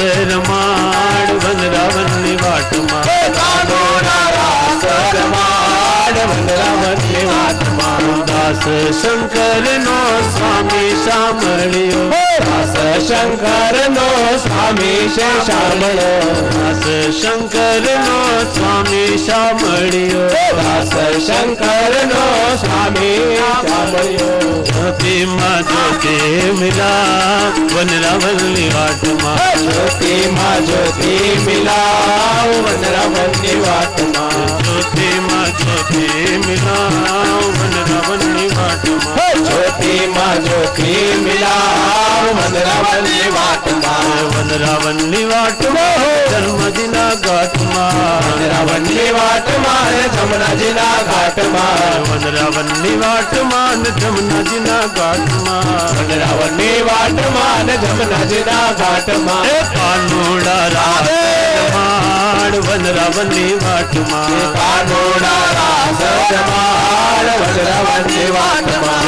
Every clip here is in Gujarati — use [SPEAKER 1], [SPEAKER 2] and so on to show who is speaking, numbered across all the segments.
[SPEAKER 1] રમાડ વનરાવનની વાટમાં
[SPEAKER 2] કાનોડા રાસ રમાડ વનરાવનની વાટમાં
[SPEAKER 1] દાસ શંકરનો સ્વામી સાંભળ્યો
[SPEAKER 2] દાસ શંકરનો સ્વામી છે સાંભળ્યો
[SPEAKER 1] દાસ શંકરનો સ્વામી સાંભળ્યો
[SPEAKER 2] દાસ શંકરનો સ્વામી સાંભળ્યો
[SPEAKER 1] જ્યોતિમાં જ્યોતિ મિલા વનરાવનની વાટમાં
[SPEAKER 2] જ્યોતિમાં જ્યોતિ મિલાવ વનરાવનની વાટમાં
[SPEAKER 1] જ્યોતિમાં જ્યોતિ મિલા વનરાવનની વાટમાં
[SPEAKER 2] જ્યોતિમાં જ્યોતિ મિલાવ વનરાવનની વાટમાં
[SPEAKER 1] વનરાવનની વાટમાં ધર્મજીના ઘાટમાં
[SPEAKER 2] વનરાવનની વાટમાં જમનાજીના ઘાટમાં
[SPEAKER 1] વનરાવનની વાટમાં જમનાજીના ઘાટમાં
[SPEAKER 2] વનરાવનની વાટમાં જમનાજીના ઘાટમાં
[SPEAKER 1] કાનોડા રાસ રમાડ વનરાવનની વાટમાં
[SPEAKER 2] કાનોડા રાસ રમાડ વનરાવનની વાટમાં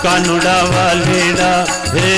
[SPEAKER 1] કાનોડા વાલીડા હે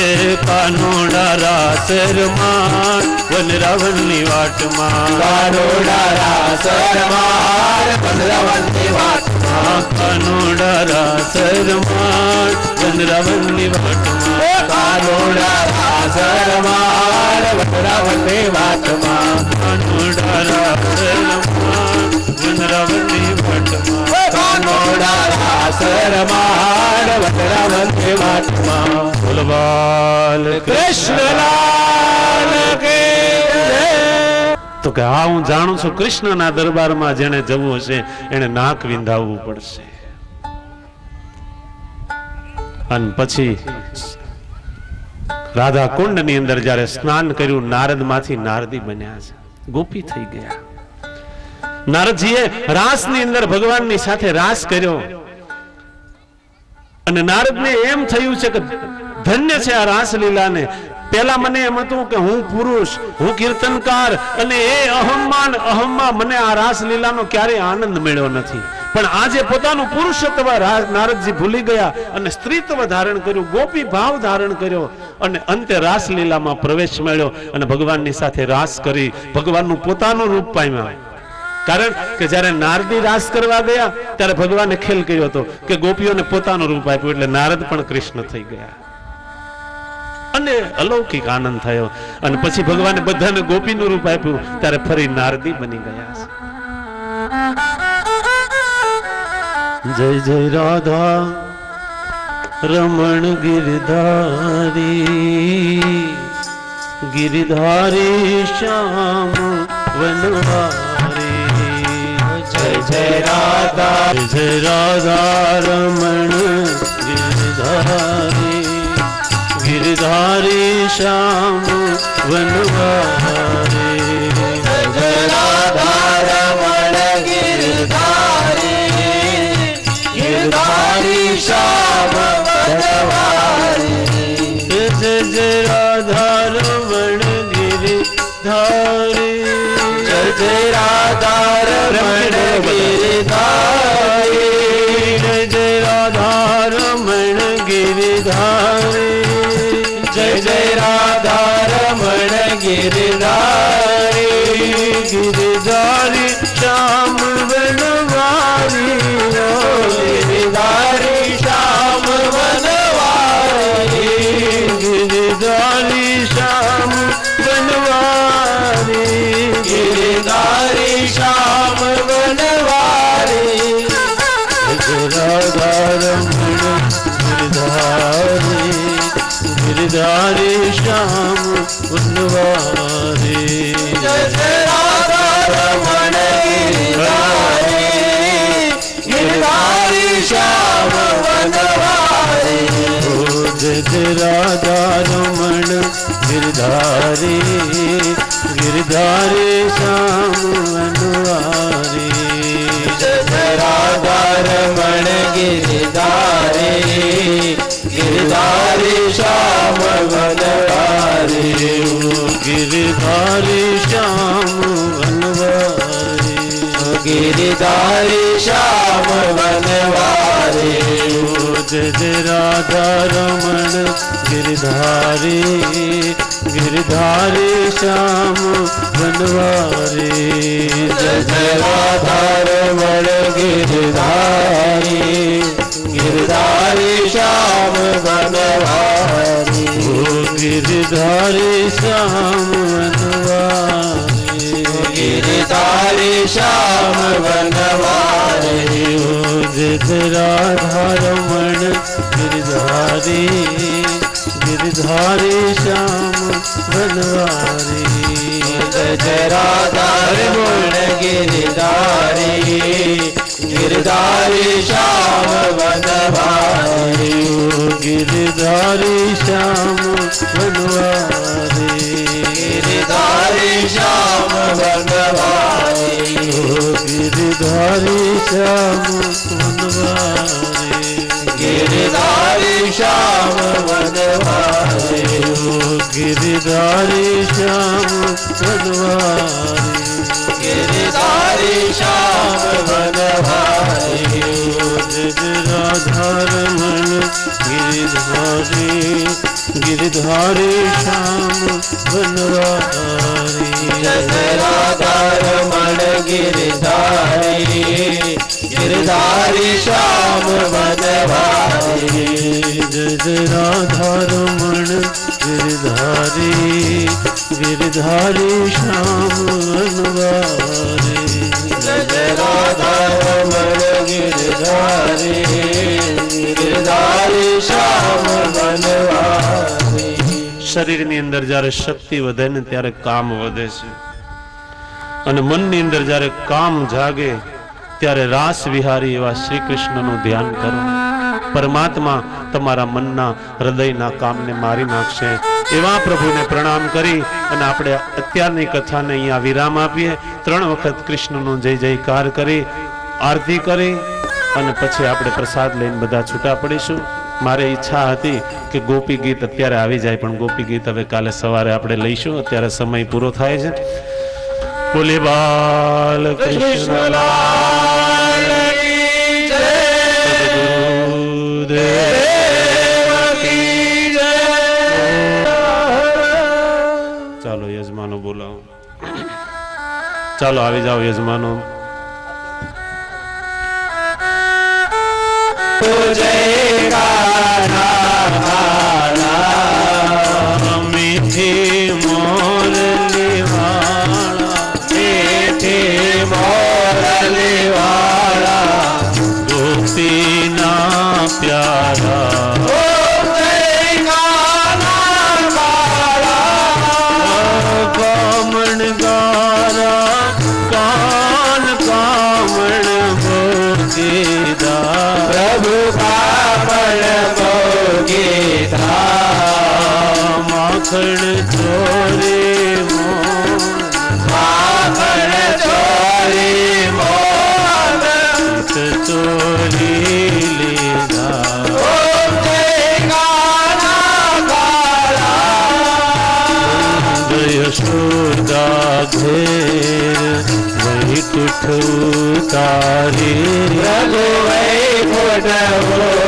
[SPEAKER 1] કાનોડા રાસ રમાડ વનરાવનની વાટમાં
[SPEAKER 2] કાનોડા રાસ રમાડ વનરાવનની વાટમાં
[SPEAKER 1] કાનોડા રાસ રમાડ વનરાવનની વાટમાં
[SPEAKER 2] કાનોડા રાસ રમાડ વનરાવનની વાટમાં
[SPEAKER 1] કાનોડા રાસ રમાડ વનરાવનની વાટમાં
[SPEAKER 2] કાનોડા રાસ રમાડ વનરાવનની વાટમાં
[SPEAKER 1] બોલબાલ
[SPEAKER 2] કૃષ્ણલાલ કી જય
[SPEAKER 1] તો કે હા હું જાણું છું કૃષ્ણના દરબારમાં જેને જવું હશે એને નાક વિંધાવવું પડશે અને પછી રાધા કુંડ ની અંદર જયારે સ્નાન કર્યું નારદ માંથી નારદી બન્યા છે ગોપી થઈ ગયા નારદજીએ રાસ ની અંદર ભગવાનની સાથે રાસ કર્યો અને નારદને એમ થયું છે કે ધન્ય છે આ રાસલીલાને પેલા મને એમ હતું કે હું પુરુષ હું કીર્તનકાર અને એ અહમમાં મને આ રાસલીલાનો ક્યારેય આનંદ મળ્યો નથી પણ આજે પોતાનું પુરુષત્વ નારદજી ભૂલી ગયા અને સ્ત્રીત્વ ધારણ કર્યું ગોપી ભાવ ધારણ કર્યો અને અંતે રાસલીલામાં પ્રવેશ મળ્યો અને ભગવાનની સાથે રાસ કરી ભગવાનનું પોતાનું રૂપ પામ્યા કારણ કે જ્યારે નારદી રાસ કરવા ગયા ત્યારે ભગવાને ખેલ કર્યો હતો કે ગોપીઓને પોતાનું રૂપ આપ્યું એટલે નારદ પણ કૃષ્ણ થઈ ગયા અને અલૌકિક આનંદ થયો અને પછી ભગવાને બધાને ગોપીનું રૂપ આપ્યું ત્યારે ફરી નારદી બની ગયા છે જય જય રાધા રમણ ગિરધારી શ્યામ વનવારી
[SPEAKER 2] જય જય રાધા
[SPEAKER 1] રમણ ગિરધારી શ્યામ વનવારી
[SPEAKER 2] જય રાધા રમણ ગિરધારી શ્યામ વનવારી
[SPEAKER 1] જય જય રાધા રમણ ગિરધારી
[SPEAKER 2] જય જય રાધા રમણ ગિરધારી
[SPEAKER 1] જય જય રાધા રમણ ગિરધારી
[SPEAKER 2] જય જય રાધા રમણ ગિરધારી
[SPEAKER 1] ગિરધારી શ્યામ વનવારી
[SPEAKER 2] ગિરધારી શ્યામ વનવારી
[SPEAKER 1] ગિરધારી શ્યામ વનવારી
[SPEAKER 2] ગિરધારી શ્યામ વનવારી
[SPEAKER 1] રાધા રમણ ગિરધારી શ્યામ વનવારી
[SPEAKER 2] જય જય રાધા રમણ ગિરધારી ગિરધારી શ્યામ વનવારી
[SPEAKER 1] જય જય રાધા રમણ ગિરધારી શ્યામ વનવારી
[SPEAKER 2] જય જય રાધા રમણ ગિરધારી ગિરધારી શ્યામ વનવારી
[SPEAKER 1] ગિરધારી શ્યામ વનવારી
[SPEAKER 2] ગિરધારી શ્યામ વનવારી
[SPEAKER 1] જય જય રાધા રમણ ગિરધારી गिरधारी श्याम बनवारी
[SPEAKER 2] जय राधारमण गिरधारी गिरधारी श्याम बनवारी
[SPEAKER 1] गिरधारी श्याम बनवारी
[SPEAKER 2] गिरधारी श्याम बनवारी
[SPEAKER 1] राधारमण गिरधारी गिरधारी श्याम बनवारी
[SPEAKER 2] जय राधारमण गिरधारी गिरधारी श्याम बनवारी
[SPEAKER 1] गिरधारी श्याम बनवारी
[SPEAKER 2] गिरधारी श्याम बनवारी
[SPEAKER 1] गिरधारी श्याम बनवारी
[SPEAKER 2] गिरधारी श्याम बनवारी
[SPEAKER 1] गिरधारी श्याम बनवारी
[SPEAKER 2] गिरधारी श्याम बनवारी
[SPEAKER 1] राधारमण गिरधारी गिरधारी श्याम बनवारी
[SPEAKER 2] जय राधारमण गिरधारी गिरधारी श्याम बनवारी
[SPEAKER 1] जय राधारमण गिरधारी गिरधारी श्याम बनवारी
[SPEAKER 2] जय राधारमण गिरधारी गिरधारी श्याम बनवारी
[SPEAKER 1] શરીરની અંદર જ્યારે શક્તિ વધે ને ત્યારે કામ વધે છે અને મનની અંદર જ્યારે કામ જાગે ત્યારે રાસ વિહારી એવા શ્રી કૃષ્ણનું ધ્યાન કરો. પરમાત્મા તમારા મનના હૃદયના કામને મારી નાખશે. એવા પ્રભુને પ્રણામ કરી અને આપણે અત્યારની કથાને અહીંયા વિરામ આપીએ. 3 વખત કૃષ્ણનો જય જયકાર કરી આરતી કરી અને પછી આપણે પ્રસાદ લઈને બધા છૂટા પડીશું. મારે ઈચ્છા હતી કે ગોપી ગીત અત્યારે આવી જાય, પણ ગોપી ગીત હવે કાલે સવારે આપણે લઈશું. અત્યારે સમય પૂરો થાય છે. બોલે બાલ કૃષ્ણલાલ કી જય, સદગુરુદેવ કી જય. ચાલો યજમાનો બોલાવો. ચાલો આવી જાઓ યજમાનો.
[SPEAKER 2] જય કાના
[SPEAKER 1] મીઠી મોરલી વાળા
[SPEAKER 2] મીઠી મોરલી વાળા
[SPEAKER 1] ગોપીના પ્યારા કામણ ગારા કાન કામણ ભોગીદા
[SPEAKER 2] પ્રભુ કામણ ભોગીદા
[SPEAKER 1] માખણ ચોરે
[SPEAKER 2] માખણ ચોરી મોહન
[SPEAKER 1] ચોરી લીધા યશોદા ઘેર વૈકુંઠ ઉતારી
[SPEAKER 2] પ્રભુ વૈકુંઠ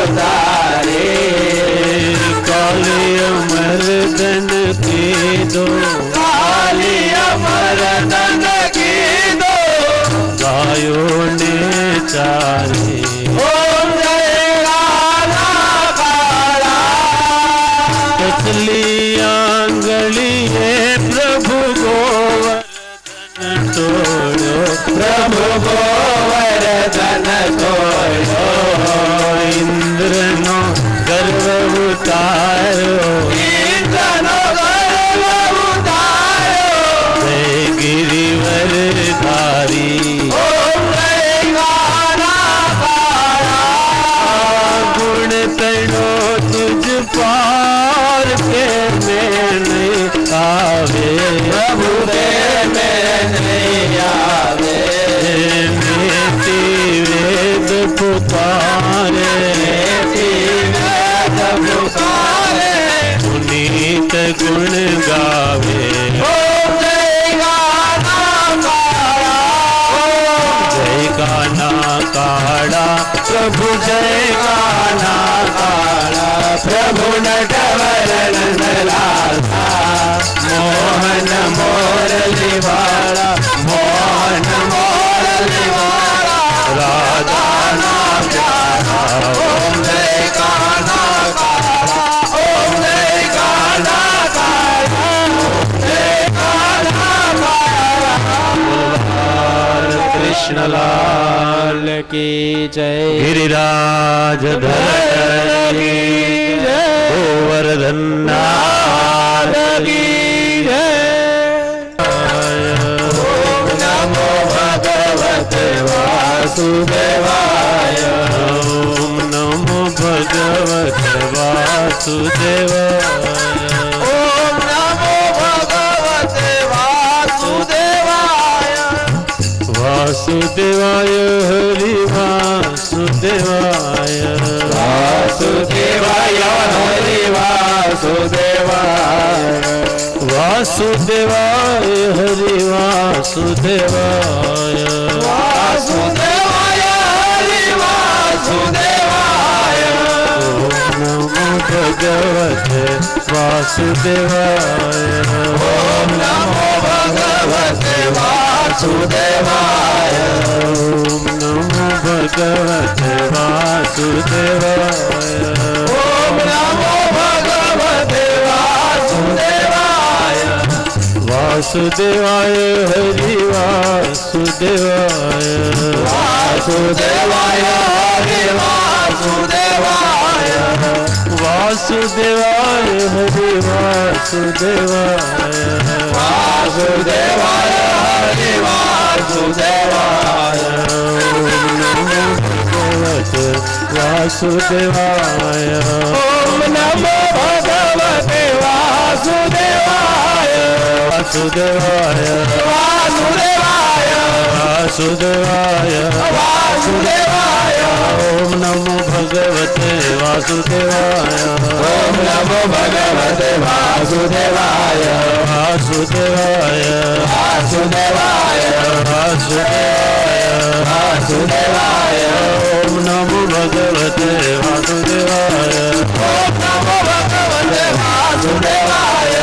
[SPEAKER 2] ઉતારી
[SPEAKER 1] કાલિય મર્દન કીધો
[SPEAKER 2] કાલિય મર્દન કીધો
[SPEAKER 1] ગાયો ને ચારી
[SPEAKER 2] ઓમ જય રાધા કાળા
[SPEAKER 1] કસલી આંગળીએ પ્રભુ ગોવર્ધન તોડ્યો
[SPEAKER 2] પ્રભુ ગોવર્ધન તોડ્યો
[SPEAKER 1] ઇન્દ્રનો ગર્વ ઉતાર્યો
[SPEAKER 2] ઇન્દ્રનો ગર્વ ઉતાર્યો
[SPEAKER 1] જય ગિરિવર ધારી
[SPEAKER 2] ઓમ જય રાધા કાળા
[SPEAKER 1] ગુણ તણો તુજ પાર કે મેં નહીં આવે
[SPEAKER 2] પ્રભુ દે મેં નહીં આવે
[SPEAKER 1] મેતી વેદ પુકારે પુનીત ગુણ ગાવે જય કાના કાળા પ્રભુ જય કાના કાળા
[SPEAKER 2] પ્રભુ નટવર નંદલાલ की जय
[SPEAKER 1] गिरिराज धरण की
[SPEAKER 2] जय
[SPEAKER 1] गोवर्धन नाथ की
[SPEAKER 2] ओम नमो भगवते वासुदेवाय
[SPEAKER 1] ओम नमो भगवते वासुदेवाय
[SPEAKER 2] ओम नमो भगवते वासुदेवाय
[SPEAKER 1] वासुदेवाय हरि वासुदेवाय
[SPEAKER 2] वासुदेवाय हरि वासुदेवाय
[SPEAKER 1] वासुदेवाय हरि वासुदेवाय
[SPEAKER 2] वासुदेवाय हरि वासुदेवाय
[SPEAKER 1] ओम नमो भगवते वासुदेवाय
[SPEAKER 2] ओम नमो भगवते वासुदेवाय
[SPEAKER 1] ओम नमो भगवते वासुदेवाय
[SPEAKER 2] ओम नमो भगवते वासुदेवाय
[SPEAKER 1] वासुदेवाय हरि वासुदेवाय
[SPEAKER 2] वासुदेवाय हरि वासुदेवाय
[SPEAKER 1] वासुदेवाय हरि वासुदेवाय
[SPEAKER 2] वासुदेवाय हरि वासुदेवाय
[SPEAKER 1] ओम नमो भगवते वासुदेवाय
[SPEAKER 2] ओम नमो भगवते वासुदेवाय
[SPEAKER 1] वासुदेवाय
[SPEAKER 2] वासुदेवाय
[SPEAKER 1] वासुदेवाय
[SPEAKER 2] वासुदेवाय
[SPEAKER 1] ओम नमो भगवते वासुदेवाय
[SPEAKER 2] ओम नमो भगवते वासुदेवाय
[SPEAKER 1] वासुदेवाय
[SPEAKER 2] वासुदेवाय
[SPEAKER 1] वासुदेवाय
[SPEAKER 2] वासुदेवाय
[SPEAKER 1] ओम नमो भगवते वासुदेवाय
[SPEAKER 2] ओम नमो भगवते वासुदेवाय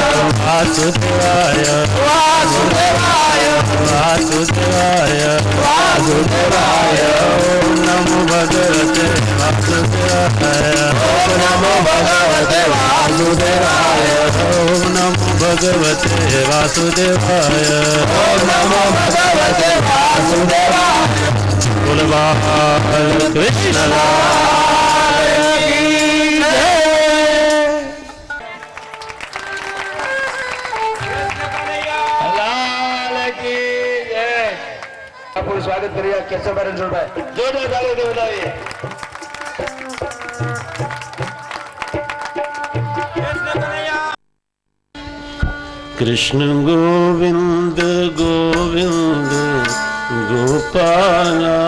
[SPEAKER 1] वासुदेवाय
[SPEAKER 2] वासुदेवाय
[SPEAKER 1] वासुदेवाय
[SPEAKER 2] वासुदेवाय
[SPEAKER 1] ओम नमो भगवते वासुदेवाय
[SPEAKER 2] ओम नमो भगवते वासुदेवाय
[SPEAKER 1] ओम नमो भगवते वासुदेवाय
[SPEAKER 2] ओम नमो भगवते वासुदेवाय
[SPEAKER 1] बोल बाल कृष्ण
[SPEAKER 2] लाल की जय लाल की जय आपको स्वागत करिए कैसे बारे जोरदार जोरदार ताली दे बताइए
[SPEAKER 1] कृष्ण गोविंद गोविंद गोपाला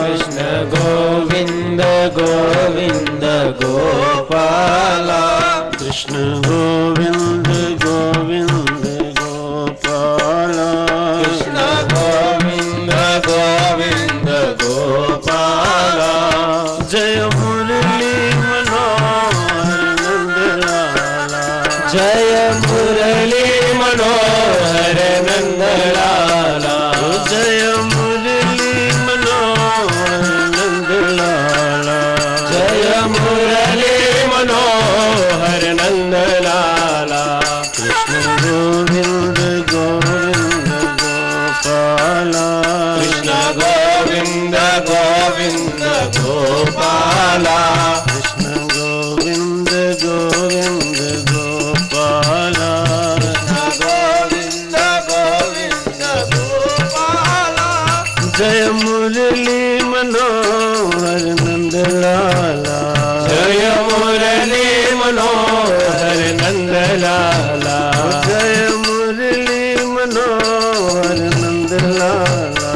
[SPEAKER 2] कृष्ण गोविंद गोविंद गोपाला
[SPEAKER 1] कृष्ण गोविंद गोविंद गोपाला
[SPEAKER 2] कृष्ण गोविंद गोविंद गोपाला
[SPEAKER 1] जय मुरली मनोहर नंदलाला
[SPEAKER 2] जय मुरली मनोहर नंदलाला
[SPEAKER 1] जय मुरली मनोहर नंदलाला
[SPEAKER 2] जय मुरली मनोहर नंदलाला
[SPEAKER 1] कृष्ण गोविंद गोविंद गोपाला
[SPEAKER 2] कृष्ण गोविंद गोविंद गोपाला
[SPEAKER 1] कृष्ण गोविंद गोविंद गोपाला
[SPEAKER 2] गोविंद गोविंद गोपाला
[SPEAKER 1] जय मुरली मनोहर नंदलाला
[SPEAKER 2] जय मुरली मनोहर नंदलाला
[SPEAKER 1] जय मुरली मनोहर नंदलाला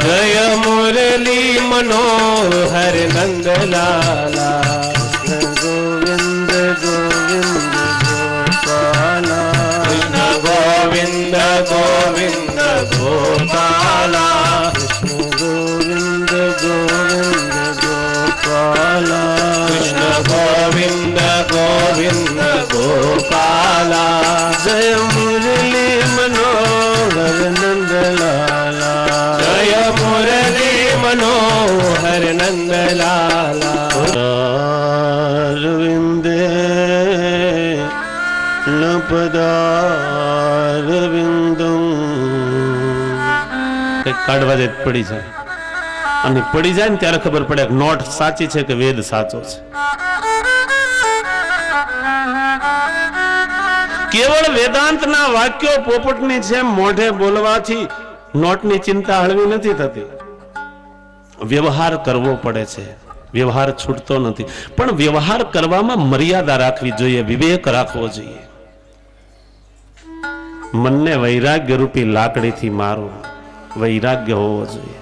[SPEAKER 2] जय मुरली मनोहर नंदलाला
[SPEAKER 1] कृष्ण गोविंद गोविंद गोपाला
[SPEAKER 2] कृष्ण गोविंद गोविंद गोपाला
[SPEAKER 1] कृष्ण गोविंद गोविंद गोपाला
[SPEAKER 2] कृष्ण गोविंद गोविंद गोपाला
[SPEAKER 1] जय मुरली मनोहर नंदलाला
[SPEAKER 2] जय मुरली मनोहर नंदलाला
[SPEAKER 1] अरविंदे लपदारविंदम કાઢવા દે પડી જાય અને પડી જાય ને ત્યારે ખબર પડે કે નોટ સાચી છે કે વેદ સાચો છે. કેવળ વેદાંતના વાક્યો પોપટની જેમ મોઢે બોલવાથી નોટની ચિંતા હળવી નથી થતી. વ્યવહાર કરવો પડે છે, વ્યવહાર છૂટતો નથી, પણ વ્યવહાર કરવામાં મર્યાદા રાખવી જોઈએ, વિવેક રાખવો જોઈએ. મનને વૈરાગ્ય રૂપી લાકડીથી મારો, વૈરાગ્ય હોવો જોઈએ.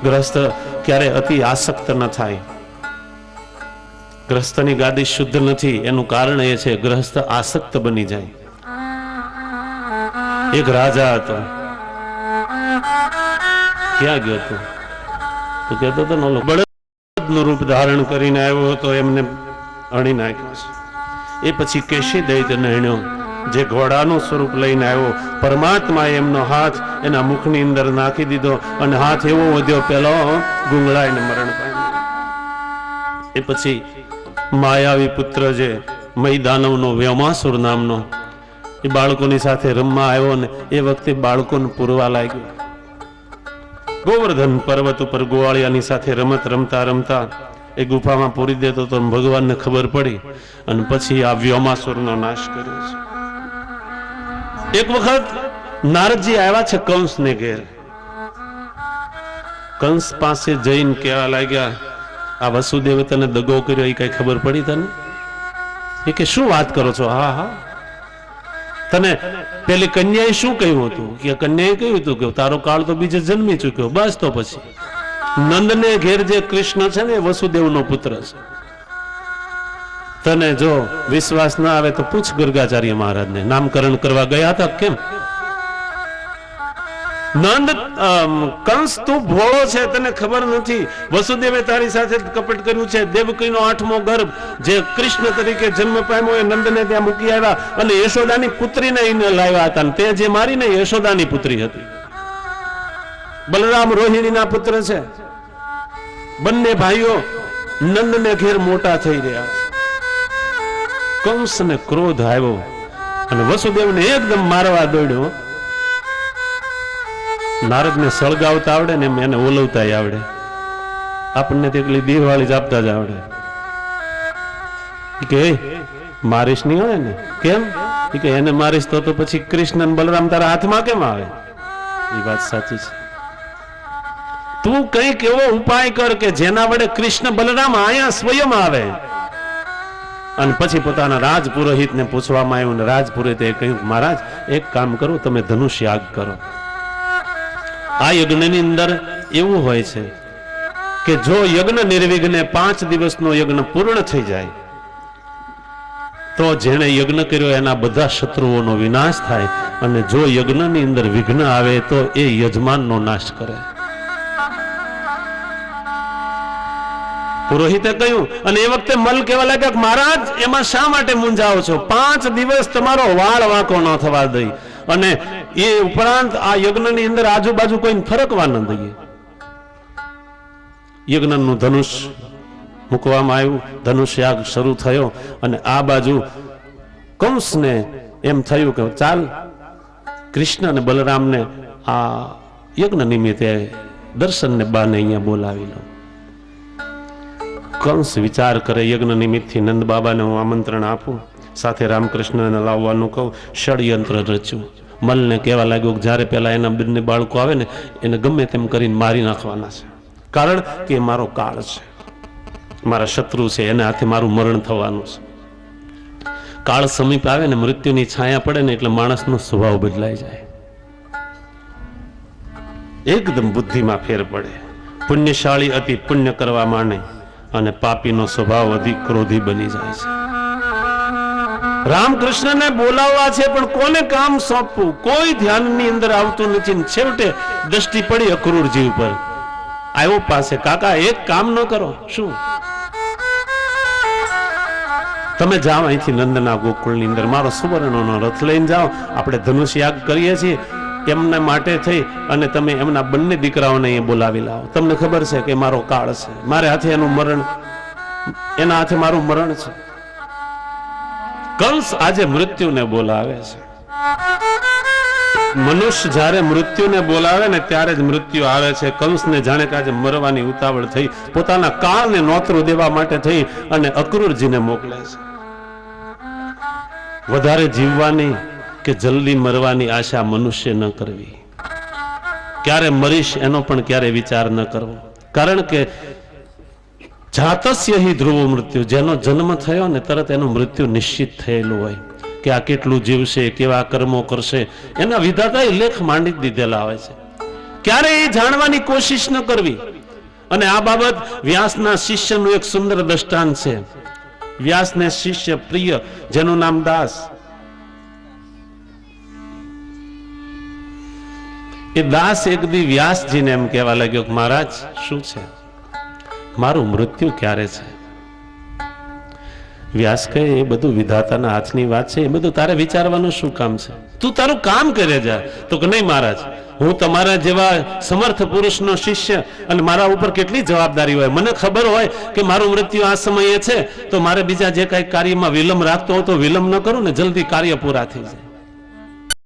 [SPEAKER 1] ગ્રસ્થ ક્યારે અતિ આસક્ત ન થાય. ગ્રસ્થની ગાદી શુદ્ધ નથી, એનું કારણ એ છે ગ્રસ્થ આસક્ત બની જાય. એક રાજા હતો, ક્યાં ગયો હતો તો કહેતો હતો ને, બળદનું રૂપ ધારણ કરીને આવ્યો હતો, એમને અણી નાખ્યો છે. એ પછી કેશી દૈત્યને અણ્યો, જે ઘોડાનું સ્વરૂપ લઈને આવ્યો. પરમાત્માએ એમનો હાથ એના મુખની અંદર નાખી દીધો અને હાથ એવો વધ્યો, પેલો ગુંગળાઈને મરણ પામ્યો. એ પછી માયાવી પુત્ર જે મૈદાનવનો વ્યોમાસુર નામનો, એ બાળકોની સાથે રમવા આવ્યો ને એ વખતે બાળકોને પૂરવા લાગ્યો. ગોવર્ધન પર્વત ઉપર ગોવાળિયાની સાથે રમત રમતા રમતા એ ગુફામાં પૂરી દેતો તો ભગવાનને ખબર પડી અને પછી આ વ્યોમાસુરનો નાશ કર્યો છે. એક વખત નારદજી આવ્યા છે કંસને ઘેર. કંસ પાસે જઈને કહેવા લાગ્યા, આ વસુદેવ તને દગો કર્યો એ કઈ ખબર પડી તને? એ કે શું વાત કરો છો? હા હા, તને પેલી કન્યાએ શું કહ્યું હતું? કે કન્યાએ કહ્યું હતું કે તારો કાળ તો બીજે જન્મી ચૂક્યો. બસ તો પછી નંદને ઘેર જે કૃષ્ણ છે ને, વસુદેવનો પુત્ર છે. તને જો વિશ્વાસ ના આવે તો પૂછ ગર્ગાચાર્ય મહારાજને, નામકરણ કરવા ગયા હતા કેમ? નંદ, કંસ તું ભોળો છે, તને ખબર નથી. વસુદેવે તારી સાથે કપટ કર્યું છે. દેવકીનો 8મો ગર્ભ જે કૃષ્ણ તરીકે જન્મ પામ્યો એ નંદને ત્યાં મૂકી આવ્યા અને યશોદાની પુત્રીને એને લાવ્યા હતા. તે જે મારીને યશોદાની પુત્રી હતી. બલરામ રોહિણીના પુત્ર છે. બંને ભાઈઓ નંદને ઘેર મોટા થઈ રહ્યા. કંસને ક્રોધ આવ્યો અને વસુદેવને એકદમ મારવા દોડ્યો. નારદને સળગાવતા આવડે ને એને ઓલવતા આવડે. આપણને તેટલી દિવાળી જ આપતા જ આવડે. કે મારીશ નહીં આવે ને? કેમ? કે એને મારીશ તો પછી કૃષ્ણ અને બલરામ તારા હાથમાં કેમ આવે? એ વાત સાચી છે. તું કઈક એવો ઉપાય કર કે જેના વડે કૃષ્ણ બલરામ આયા સ્વયં આવે. અને પછી પોતાના રાજપુરોહિતને પૂછવામાં આવ્યું ને રાજપુરોહિતે કહ્યું, મહારાજ એક કામ કરો, તમે ધનુષ યાગ કરો. આ યજ્ઞની અંદર એવું હોય છે કે જો યજ્ઞ નિર્વિઘ્ને 5 દિવસનો યજ્ઞ પૂર્ણ થઈ જાય તો જેણે યજ્ઞ કર્યો એના બધા શત્રુઓનો વિનાશ થાય, અને જો યજ્ઞની અંદર વિઘ્ન આવે તો એ યજમાનનો નાશ કરે. પુરોહિતે કહ્યું, અને એ વખતે મલ કહેવા લાગ્યા, મહારાજ એમાં શા માટે મૂંઝાવો છો? 5 દિવસ તમારો વાળ વાંકો ન થવા દઈ, અને એ ઉપરાંત આ યજ્ઞની અંદર આજુબાજુ કોઈ ફરકવા ન દઈએ. યજ્ઞનું ધનુષ મૂકવામાં આવ્યું, ધનુષ યાગ શરૂ થયો, અને આ બાજુ કંસને એમ થયું કે ચાલ કૃષ્ણ અને બલરામને આ યજ્ઞ નિમિત્તે દર્શનને બાને અહીંયા બોલાવી લો. કંસ વિચાર કરે, યજ્ઞ નિમિત્તથી નંદ બાબાને હું આમંત્રણ આપું, સાથે રામકૃષ્ણને લાવવાનું કહું. ષડયંત્ર રચ્યું. મલને કહેવા લાગ્યો કે જ્યારે પેલા એના બંને બાળકો આવે ને એને ગમે તેમ કરીને મારી નાખવાના છે, કારણ કે મારો કાળ છે, મારા શત્રુ છે, એને હાથે મારું મરણ થવાનું છે. કાળ સમીપ આવે ને મૃત્યુની છાયા પડે ને એટલે માણસનો સ્વભાવ બદલાઈ જાય, એકદમ બુદ્ધિમાં ફેર પડે. પુણ્યશાળી અતિ પુણ્ય કરવા માંડે અને પાપીનો સ્વભાવ અધિક ક્રોધી બની જાય છે. રામકૃષ્ણને બોલાવવા છે પણ કોને કામ સોંપવું કોઈ ધ્યાનની અંદર આવતું નથી. છેવટે દ્રષ્ટિ પડી અક્રૂરજી ઉપર. આવ્યો પાસે, કાકા એક કામ ન કરો? શું? તમે જાઓ અહીંથી નંદના ગોકુળની અંદર, મારો સુવર્ણનો રથ લઈને જાઓ, આપણે ધનુષ યાગ કરીએ છીએ એમના માટે થઈ, અને તમે એમના બંને દીકરાઓને અહીંયા બોલાવી લાવો. તમને ખબર છે કે મારો કાળ છે, મારે હાથે એનું મરણ, એના હાથે મારું મરણ છે. કંસ આજે મૃત્યુને બોલાવે છે. મનુષ્ય જ્યારે મૃત્યુને બોલાવે ને ત્યારે જ મૃત્યુ આવે છે. કંસને જાણે કે આજે મરવાની ઉતાવળ થઈ, પોતાના કાળને નોતરું દેવા માટે થઈ અને અક્રૂરજીને મોકલે છે. વધારે જીવવાની કે જલ્દી મરવાની આશા મનુષ્ય ન કરવી. ક્યારે મરીશ એનો પણ ક્યારે વિચાર ન કરવો. કારણ કે જાતસ્ય હિ ધ્રુવ મૃત્યુ, જેનો જન્મ થયો ને તરત એનું મૃત્યુ નિશ્ચિત થયેલું હોય કે આ કેટલું જીવશે, કેવા કર્મો કરશે, એના વિધાતાએ લેખ માંડી દીધેલા હોય છે. ક્યારે એ જાણવાની કોશિશ ન કરવી. અને આ બાબત વ્યાસના શિષ્યનું એક સુંદર દ્રષ્ટાંત છે. વ્યાસને શિષ્ય પ્રિય, જેનું નામ દાસ, એ દાસ એક દી વ્યાસજીને એમ કહેવા લાગ્યો કે મહારાજ શું છે, મારું મૃત્યુ ક્યારે છે? વ્યાસ કહે એ બધું વિધાતાના હાથની વાત છે, એ બધું તારે વિચારવાનું શું કામ છે? તું તારું કામ કરે જા. તો કે નહીં મહારાજ, હું તમારા જેવા સમર્થ પુરુષનો શિષ્ય અને મારા ઉપર કેટલી જવાબદારી હોય. મને ખબર હોય કે મારું મૃત્યુ આ સમયે છે તો મારે બીજા જે કઈ કાર્યમાં વિલંબ રાખતો હોય તો વિલંબ ન કરું ને, જલ્દી કાર્ય પૂરા થઈ જાય.